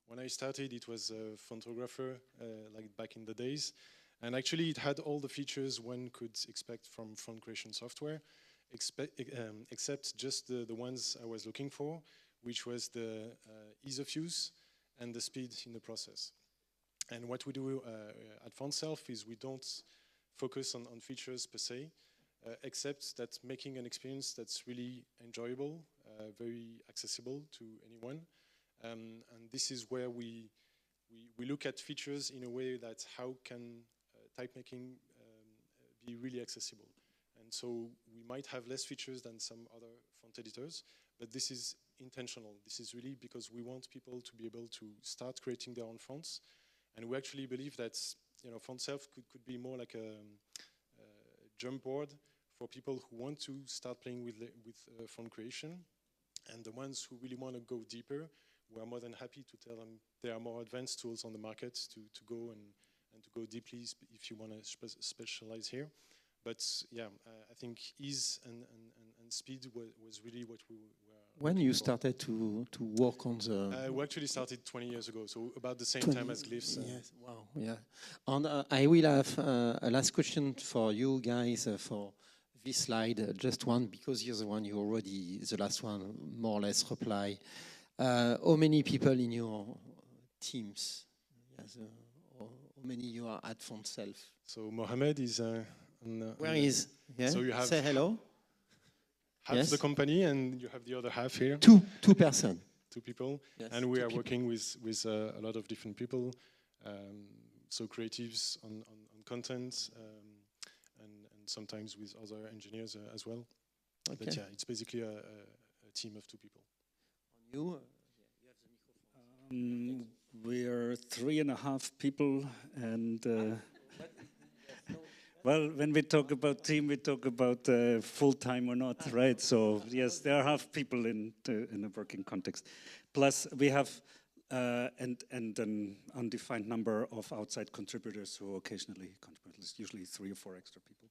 when I started, it was a fontographer, like back in the days. And actually, it had all the features one could expect from font creation software, except just the ones I was looking for, which was the ease of use and the speed in the process. And what we do at FontSelf is we don't focus on features per se, except that making an experience that's really enjoyable, very accessible to anyone. And this is where we look at features in a way that how can type making be really accessible. And so we might have less features than some other font editors, but this is intentional. This is really because we want people to be able to start creating their own fonts. And we actually believe that FontSelf could be more like a jump board for people who want to start playing with font creation. And the ones who really want to go deeper, we are more than happy to tell them there are more advanced tools on the market to go and to go deeply if you want to specialize here. But yeah, I think ease and speed was really what we were. When you started to work on the... we actually started 20 years ago, so about the same time as Glyphs. Yes, wow, yeah. And I will have a last question for you guys for this slide, just one, because you're the one you already, the last one, more or less reply. How many people in your teams? Yes, how many you are at FontSelf? So Mohamed is... Where is? Yeah. So you have say hello. Half the company, and you have the other half here. Two person. Two people, yes, and we are working with a lot of different people. So creatives on content, and sometimes with other engineers as well. Okay. But yeah, it's basically a team of two people. On you, you have the microphone. We are 3.5 people, and. Well, when we talk about team, we talk about full-time or not, right? So yes, there are half people in a working context. Plus, we have and an undefined number of outside contributors who occasionally contribute. It's usually 3 or 4 extra people.